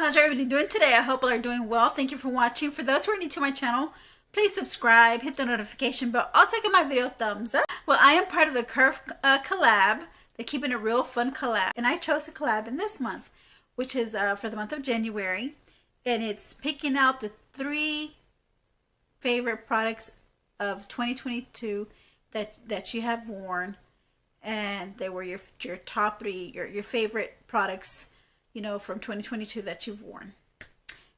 how's everybody doing today? I hope all are doing well. Thank you for watching. For those who are new to my channel, please subscribe, hit the notification bell, also give my video a thumbs up. Well, I am part of the KIRF collab, the Keeping It Real Fun collab, and I chose a collab in this month, which is for the month of January, and it's picking out the 3 favorite products of 2022 that you have worn, and they were your top 3, your favorite products, you know, from 2022 that you've worn.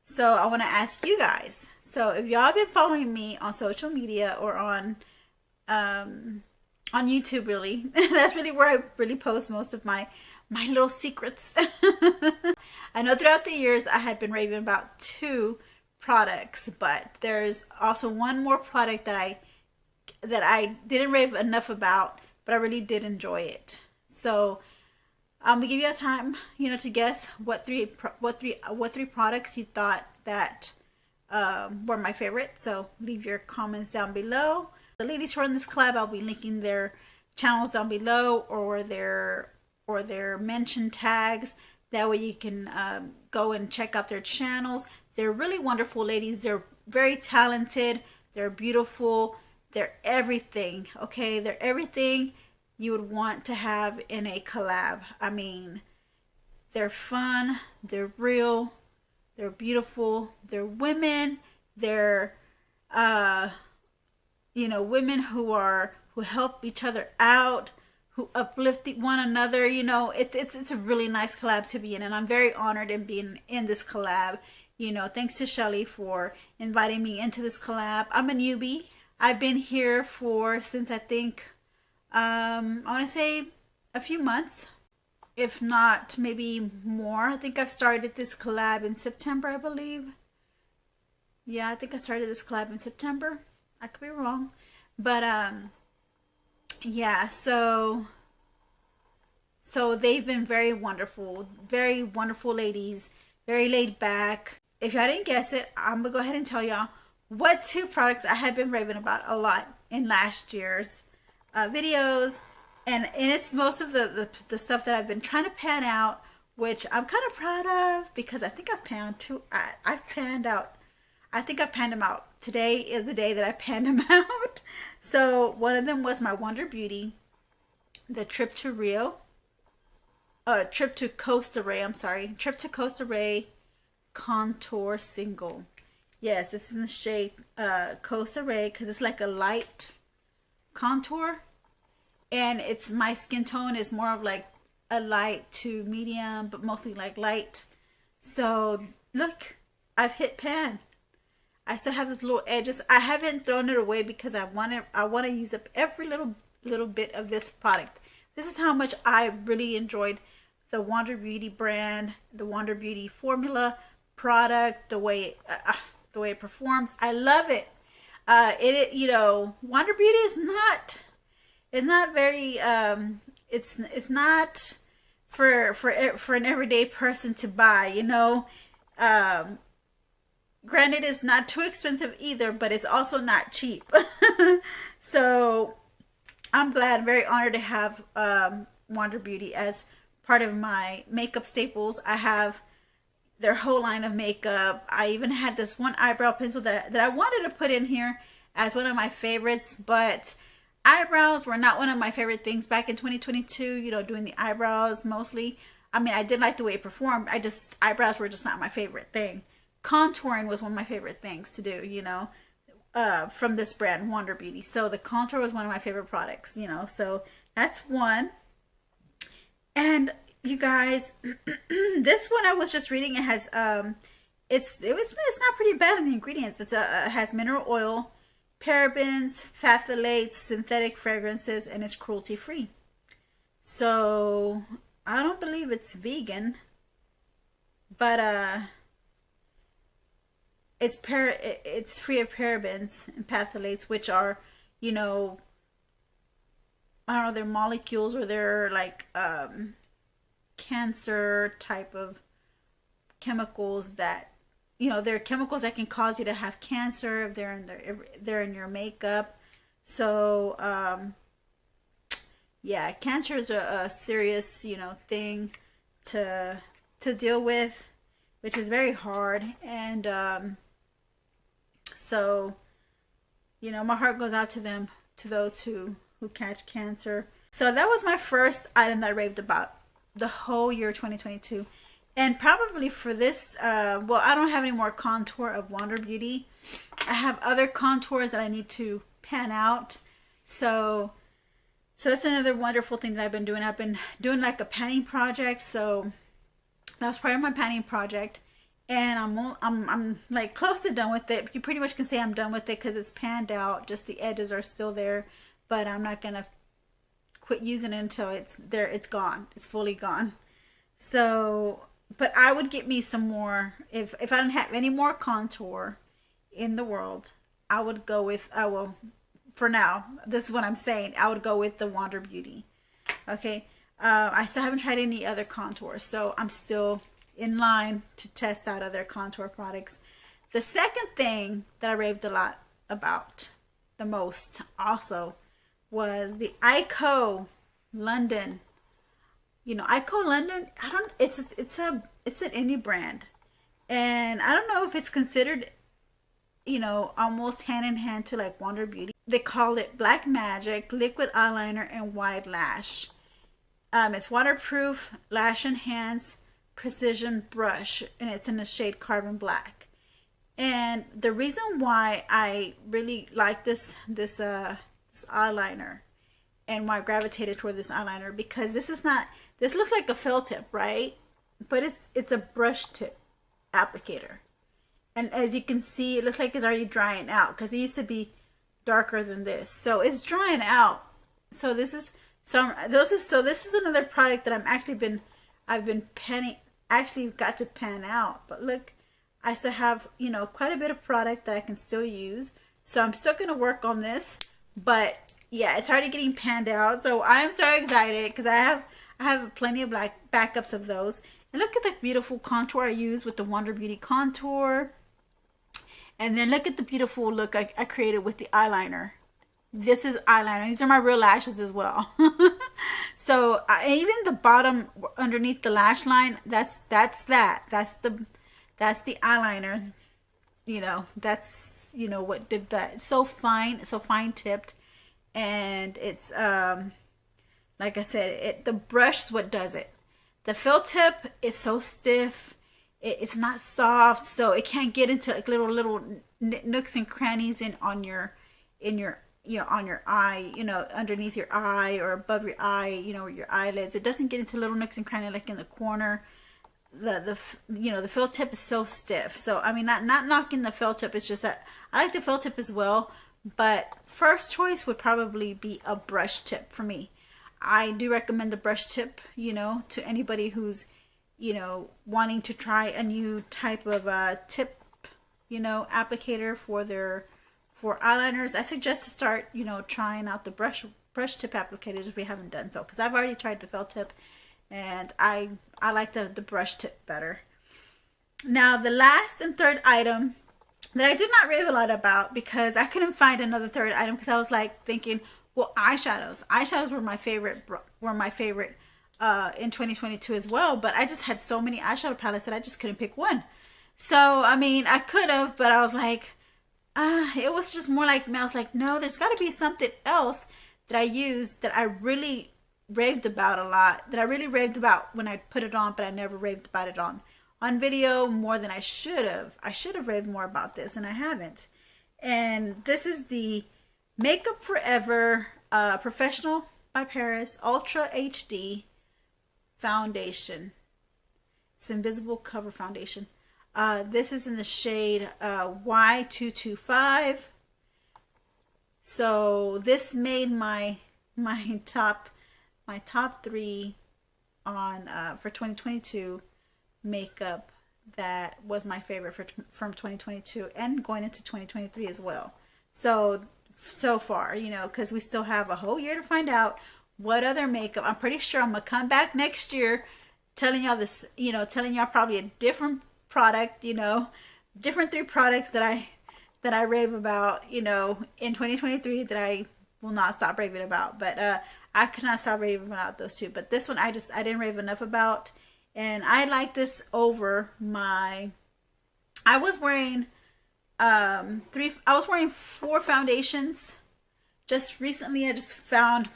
So I want to ask you guys, so if y'all have been following me on social media or on YouTube, really, that's really where I really post most of my little secrets. I know throughout the years I had been raving about 2 products, but there's also one more product that I didn't rave enough about, but I really did enjoy it. So I'm gonna give you a time, you know, to guess what three products you thought that were my favorite. So leave your comments down below. The ladies who are in this collab, I'll be linking their channels down below, or their mention tags. That way you can go and check out their channels. They're really wonderful ladies. They're very talented. They're beautiful. They're everything. Okay, they're everything you would want to have in a collab. I mean, they're fun, they're real, they're beautiful, they're women, they're you know, women who help each other out, who uplift one another. You know, it's a really nice collab to be in, and I'm very honored in being in this collab. You know, thanks to Shelly for inviting me into this collab. I'm a newbie. I've been here since I think I want to say a few months, if not maybe more. I think I've started this collab in September, I believe. Yeah, I think I started this collab in September. I could be wrong, but yeah, so they've been very wonderful ladies, very laid back. If y'all didn't guess it, I'm gonna go ahead and tell y'all what 2 products I have been raving about a lot in last year's videos, and it's most of the stuff that I've been trying to pan out, which I'm kind of proud of, because I think I've panned out. I think I've panned them out. Today is the day that I panned them out. So one of them was my Wonder Beauty, the Trip to Costa Ray Contour Single. Yes, this is in the shade Costa Ray, because it's like a light contour, and my skin tone is more of like a light to medium, but mostly like light. So look, I've hit pan. I still have these little edges. I haven't thrown it away because I want to use up every little bit of this product. This is how much I really enjoyed the Wonder Beauty brand, the Wonder Beauty formula product, the way it performs. I love it. You know, Wonder Beauty is not very it's not for an everyday person to buy, you know. Granted, it's not too expensive either, but it's also not cheap. So I'm glad, very honored to have Wonder Beauty as part of my makeup staples. I have their whole line of makeup. I even had this one eyebrow pencil that I wanted to put in here as one of my favorites, but eyebrows were not one of my favorite things back in 2022, you know, doing the eyebrows mostly. I mean, I did like the way it performed. Eyebrows were just not my favorite thing. Contouring was one of my favorite things to do, you know, from this brand, Wonder Beauty. So the contour was one of my favorite products, you know, so that's one. And you guys, this one I was just reading, it has it's not pretty bad in the ingredients. It has mineral oil, parabens, phthalates, synthetic fragrances, and it's cruelty free. So I don't believe it's vegan, but it's free of parabens and phthalates, which are, you know, I don't know, they're molecules, or they're like cancer type of chemicals that, you know, they're chemicals that can cause you to have cancer if they're in your makeup. So yeah, cancer is a serious, you know, thing to deal with, which is very hard. And so, you know, my heart goes out to them, to those who catch cancer. So that was my first item that I raved about the whole year 2022. And probably for this, well, I don't have any more contour of Wander Beauty. I have other contours that I need to pan out. So that's another wonderful thing that I've been doing. I've been doing like a panning project. So that was part of my panning project. And I'm like close to done with it. You pretty much can say I'm done with it because it's panned out. Just the edges are still there. But I'm not going to quit using it until it's there. It's gone. It's fully gone. So, but I would get me some more. If I don't have any more contour in the world, I would go with, well, for now, this is what I'm saying. I would go with the Wander Beauty. Okay. I still haven't tried any other contours. So I'm still in line to test out other contour products. The second thing that I raved a lot about, the most also, was the Ico London. You know, Ico London, it's an indie brand. And I don't know if it's considered, you know, almost hand in hand to like Wander Beauty. They call it Black Magic Liquid Eyeliner and Wide Lash. It's waterproof, lash enhance, precision brush, and it's in the shade Carbon Black. And the reason why I really like this eyeliner and why I gravitated toward this eyeliner, because this looks like a felt tip, right? But it's a brush tip applicator. And as you can see, it looks like it's already drying out because it used to be darker than this. So it's drying out. So this is another product that I've been panning, actually got to pan out. But look, I still have, you know, quite a bit of product that I can still use. So I'm still going to work on this. But yeah, it's already getting panned out. So I'm so excited because I have plenty of backups of those. And look at that beautiful contour I use with the Wander Beauty contour. And then look at the beautiful look I created with the eyeliner. This is eyeliner. These are my real lashes as well. So even the bottom underneath the lash line, that's the eyeliner. You know, that's, you know, what did that. It's so fine, so fine tipped. And it's like I said, the brush is what does it. The felt tip is so stiff. It's not soft, so it can't get into like little nooks and crannies on your eye, you know, underneath your eye or above your eye, you know, your eyelids. It doesn't get into little nooks and crannies like in the corner. The felt tip is so stiff. So I mean, not knocking the felt tip. It's just that I like the felt tip as well, but first choice would probably be a brush tip for me. I do recommend the brush tip, you know, to anybody who's, you know, wanting to try a new type of tip, you know, applicator for eyeliners. I suggest to start, you know, trying out the brush tip applicators if we haven't done so, because I've already tried the felt tip and I like the brush tip better. Now the last and third item that I did not rave a lot about, because I couldn't find another third item, because I was like thinking, well, eyeshadows were my favorite in 2022 as well, but I just had so many eyeshadow palettes that I just couldn't pick one. So I mean, I could have, but I was like, it was just more like, I was like, no, there's got to be something else that I used that I really raved about a lot, that I really raved about when I put it on, but I never raved about it on video more than I should have. I should have raved more about this, and I haven't. And this is the Makeup Forever Professional by Paris Ultra HD Foundation. It's Invisible Cover Foundation. This is in the shade Y225. So this made my top 3 on for 2022 makeup. That was my favorite from 2022 and going into 2023 as well. So far, you know, because we still have a whole year to find out what other makeup. I'm pretty sure I'm gonna come back next year telling y'all this, you know, telling y'all probably a different product, you know, different 3 products that I rave about, you know, in 2023 that I will not stop raving about. But I could not stop raving about those 2. But this one I didn't rave enough about, And I like this over my, I was wearing four foundations. Just recently I just found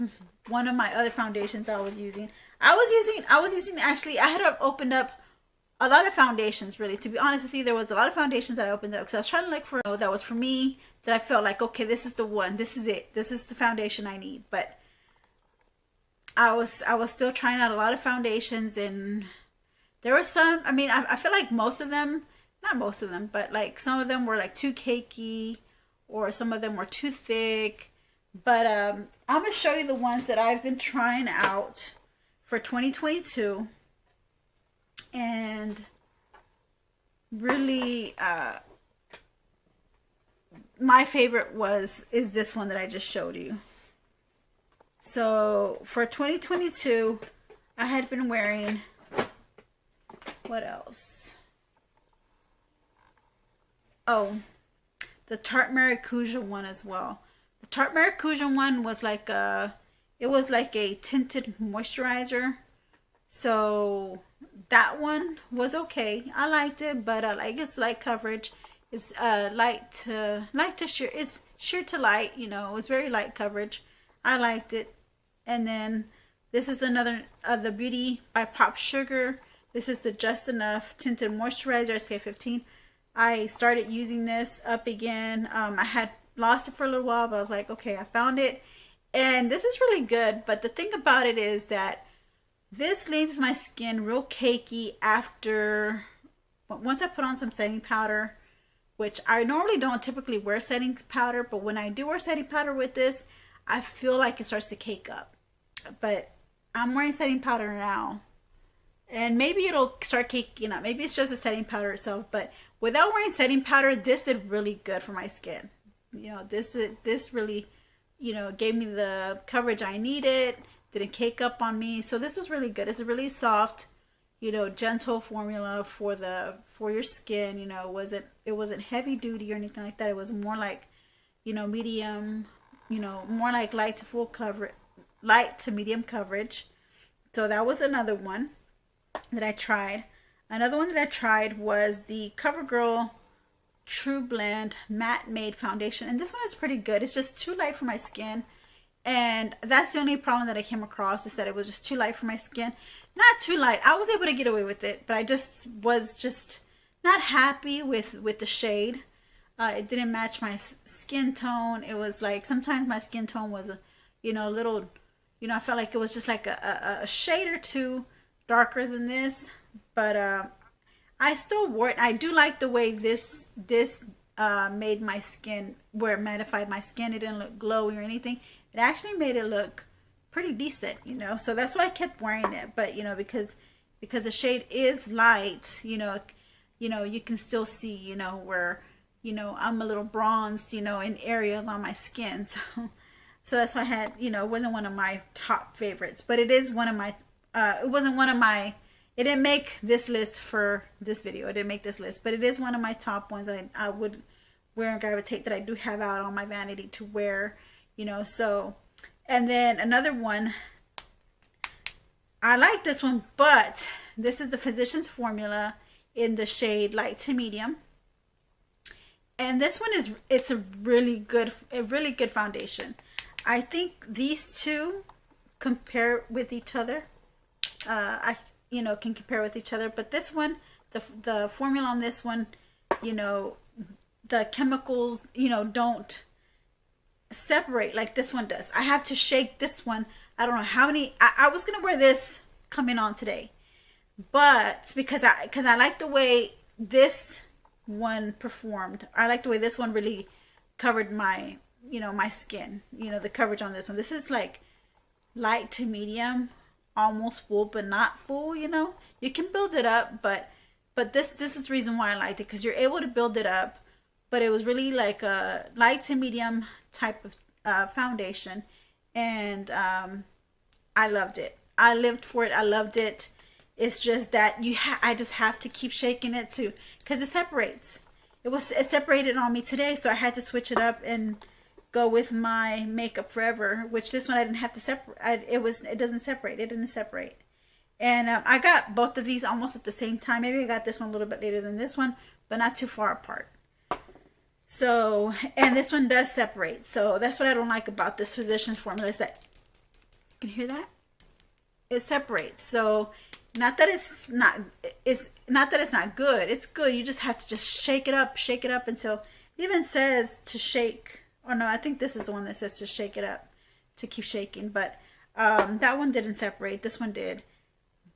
one of my other foundations I was using. I was using actually, I had opened up a lot of foundations, really. To be honest with you, there was a lot of foundations that I opened up because I was trying to look for that was for me, that I felt like, okay, this is the one, this is it, this is the foundation I need. But I was still trying out a lot of foundations, and there were some, I mean, I feel like most of them, not most of them, but like some of them were like too cakey, or some of them were too thick. But I'm going to show you the ones that I've been trying out for 2022. And really, my favorite is this one that I just showed you. So for 2022, I had been wearing, what else? Oh, the Tart Maracuja one as well. The Tart Maracuja one was like it was like a tinted moisturizer. So that one was okay. I liked it, but I like its light coverage. It's light to sheer. It's sheer to light. You know, it was very light coverage. I liked it. And then this is another the Beauty by Pop Sugar. This is the Just Enough Tinted Moisturizer, SPF 15. I started using this up again. I had lost it for a little while, but I was like, okay, I found it, and this is really good. But the thing about it is that this leaves my skin real cakey after, once I put on some setting powder, which I normally don't typically wear setting powder, but when I do wear setting powder with this, I feel like it starts to cake up. But I'm wearing setting powder now, and maybe it'll start caking up. Maybe it's just the setting powder itself, but without wearing setting powder, this did really good for my skin. You know, this really, you know, gave me the coverage I needed. Didn't cake up on me. So this was really good. It's a really soft, you know, gentle formula for your skin. You know, it wasn't heavy duty or anything like that. It was more like, you know, medium, you know, more like light to medium coverage. So that was another one that I tried. Another one that I tried was the CoverGirl True Blend Matte Made Foundation, and this one is pretty good. It's just too light for my skin, and that's the only problem that I came across, is that it was just too light for my skin. Not too light. I was able to get away with it, but I just was just not happy with the shade. It didn't match my skin tone. It was like, sometimes my skin tone was you know, a little, you know, I felt like it was just like a shade or two darker than this. But I still wore it. I do like the way this made my skin, where it mattified my skin. It didn't look glowy or anything. It actually made it look pretty decent, you know. So that's why I kept wearing it. But, you know, because the shade is light, you know, you can still see, you know, where, you know, I'm a little bronzed, you know, in areas on my skin. So that's why I had, you know, it wasn't one of my top favorites, but it is one of my, it wasn't one of my, it didn't make this list for this video. It didn't make this list, but it is one of my top ones that I would wear and gravitate, that I do have out on my vanity to wear, you know. So, and then another one, I like this one, but this is the Physicians Formula in the shade light to medium. And this one is, it's a really good foundation. I think these two compare with each other. You know, can compare with each other, but this one, the formula on this one, you know, the chemicals, you know, don't separate like this one does. I have to shake this one. I don't know how many, I was gonna wear this coming on today, but because I like the way this one performed. I like the way this one really covered my, you know, my skin, you know, the coverage on this one. This is like light to medium, almost full but not full, you know. You can build it up, but this is the reason why I liked it, because you're able to build it up. But it was really like a light to medium type of foundation, and I loved it. I lived for it. I loved it. It's just that I just have to keep shaking it too, because it separates. It separated on me today, so I had to switch it up and go with my Makeup Forever, which this one I didn't have to separate. It doesn't separate. It didn't separate. And I got both of these almost at the same time. Maybe I got this one a little bit later than this one, but not too far apart. So, and this one does separate. So that's what I don't like about this Physicians formula, is that, you can hear that? It separates. So not that it's not good. It's good. You just have to just shake it up until, it even says to shake. Oh no, I think this is the one that says to shake it up, to keep shaking. But that one didn't separate. This one did.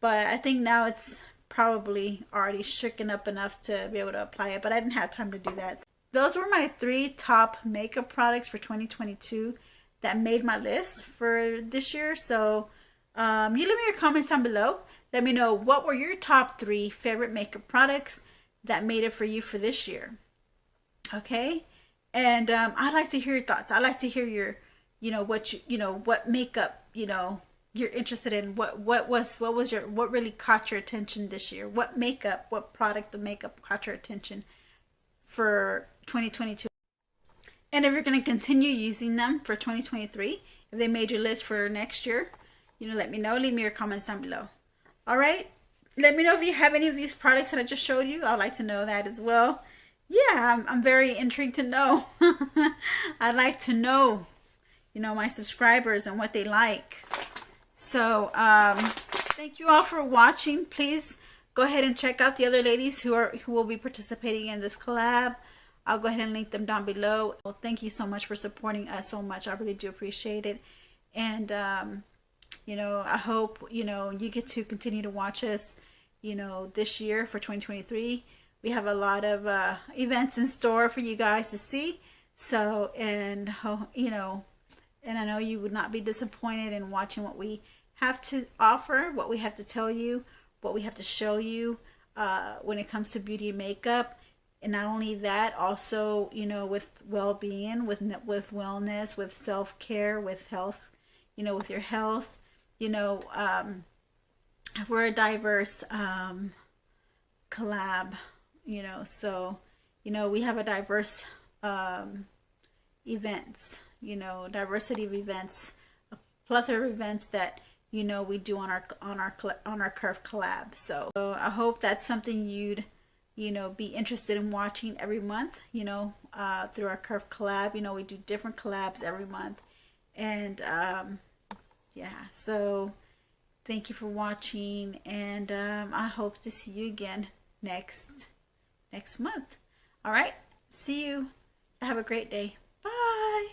But I think now it's probably already shaken up enough to be able to apply it. But I didn't have time to do that. Those were my 3 top makeup products for 2022 that made my list for this year. So you leave me your comments down below. Let me know what were your top 3 favorite makeup products that made it for you for this year. Okay? And I'd like to hear your thoughts. I'd like to hear your, what makeup, you're interested in. What really caught your attention this year? What product of makeup caught your attention for 2022? And if you're going to continue using them for 2023, if they made your list for next year, let me know. Leave me your comments down below. All right? Let me know if you have any of these products that I just showed you. I'd like to know that as well. Yeah, I'm very intrigued to know. I'd like to know, my subscribers and what they like. So, thank you all for watching. Please go ahead and check out the other ladies who will be participating in this collab. I'll go ahead and link them down below. Well, thank you so much for supporting us so much. I really do appreciate it. And I hope you get to continue to watch us this year for 2023. We have a lot of events in store for you guys to see. So, and I know you would not be disappointed in watching what we have to offer, what we have to tell you, what we have to show you when it comes to beauty and makeup. And not only that, also, with well-being, with wellness, with self-care, with health, with your health. We're a diverse collab, so, we have a diverse events, diversity of events, a plethora of events that, we do on our KIRF collab. So I hope that's something you'd, be interested in watching every month, through our KIRF collab. We do different collabs every month. And, yeah, so thank you for watching, and I hope to see you again next month. All right, see you. Have a great day. Bye.